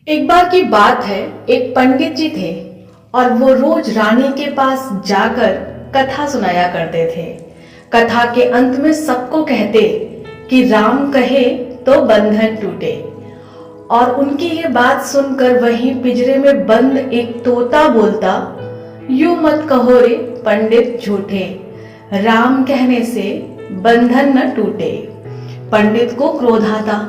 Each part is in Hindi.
एक बार की बात है, एक पंडित जी थे और वो रोज रानी के पास जाकर कथा सुनाया करते थे। कथा के अंत में सबको कहते कि राम कहे तो बंधन टूटे। और उनकी ये बात सुनकर वहीं पिंजरे में बंद एक तोता बोलता, यूं मत कहो रे पंडित झूठे, राम कहने से बंधन न टूटे। पंडित को क्रोध आता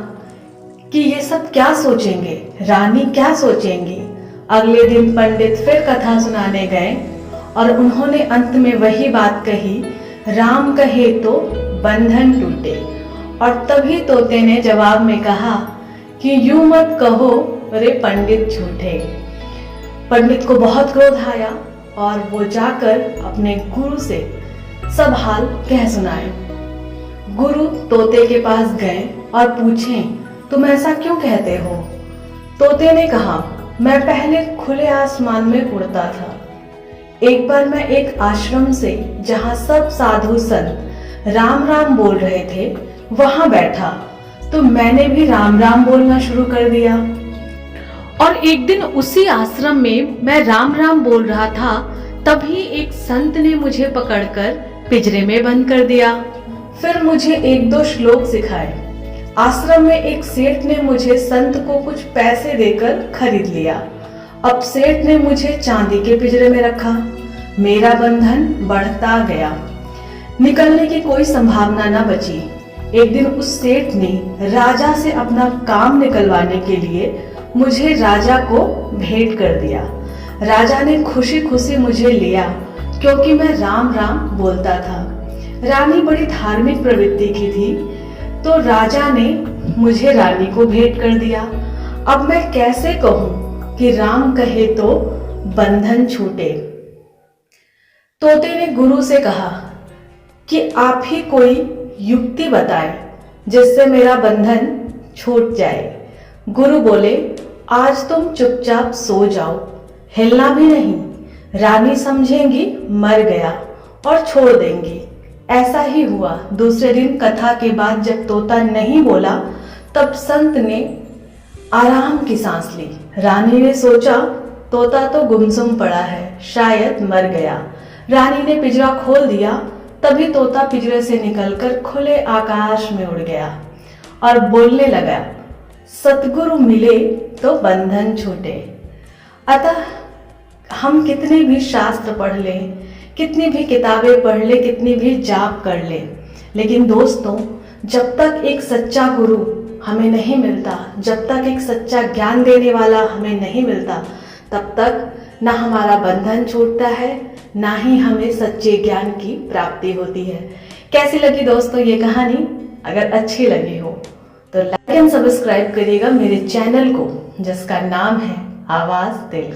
कि ये सब क्या सोचेंगे, रानी क्या सोचेंगी। अगले दिन पंडित फिर कथा सुनाने गए और उन्होंने अंत में वही बात कही, राम कहे तो बंधन टूटे। और तभी तोते ने जवाब में कहा कि यूं मत कहो रे पंडित झूठे। पंडित को बहुत क्रोध आया और वो जाकर अपने गुरु से सब हाल कह सुनाए। गुरु तोते के पास गए और पूछे, तुम ऐसा क्यों कहते हो? तोते ने कहा, मैं पहले खुले आसमान में उड़ता था। एक बार मैं एक आश्रम से, जहाँ सब साधु संत राम राम बोल रहे थे, वहां बैठा तो मैंने भी राम राम बोलना शुरू कर दिया। और एक दिन उसी आश्रम में मैं राम राम बोल रहा था, तभी एक संत ने मुझे पकड़कर पिंजरे में बंद कर दिया। फिर मुझे एक दो श्लोक सिखाए। आश्रम में एक सेठ ने मुझे संत को कुछ पैसे देकर खरीद लिया। अब सेठ ने मुझे चांदी के पिंजरे में रखा। मेरा बंधन बढ़ता गया, निकलने की कोई संभावना न बची। एक दिन उस सेठ ने राजा से अपना काम निकलवाने के लिए मुझे राजा को भेंट कर दिया। राजा ने खुशी खुशी मुझे लिया क्योंकि मैं राम राम बोलता था। रानी बड़ी धार्मिक प्रवृत्ति की थी, तो राजा ने मुझे रानी को भेंट कर दिया। अब मैं कैसे कहूं कि राम कहे तो बंधन छूटे। तोते ने गुरु से कहा कि आप ही कोई युक्ति बताएं जिससे मेरा बंधन छूट जाए। गुरु बोले, आज तुम चुपचाप सो जाओ, हिलना भी नहीं। रानी समझेंगी मर गया और छोड़ देंगी। ऐसा ही हुआ। दूसरे दिन कथा के बाद जब तोता नहीं बोला, तब संत ने आराम की सांस ली। रानी ने सोचा तोता तो गुमसुम पड़ा है, शायद मर गया। रानी ने पिंजरा खोल दिया, तभी तोता पिंजरे से निकलकर खुले आकाश में उड़ गया और बोलने लगा, सतगुरु मिले तो बंधन छूटे। अतः हम कितने भी शास्त्र पढ़ लें, कितनी भी किताबें पढ़ ले, कितनी भी जाप कर ले, लेकिन दोस्तों जब तक एक सच्चा गुरु हमें नहीं मिलता, जब तक एक सच्चा ज्ञान देने वाला हमें नहीं मिलता, तब तक ना हमारा बंधन छूटता है, ना ही हमें सच्चे ज्ञान की प्राप्ति होती है। कैसी लगी दोस्तों ये कहानी? अगर अच्छी लगी हो तो लाइक एंड सब्सक्राइब करिएगा मेरे चैनल को, जिसका नाम है आवाज दिल।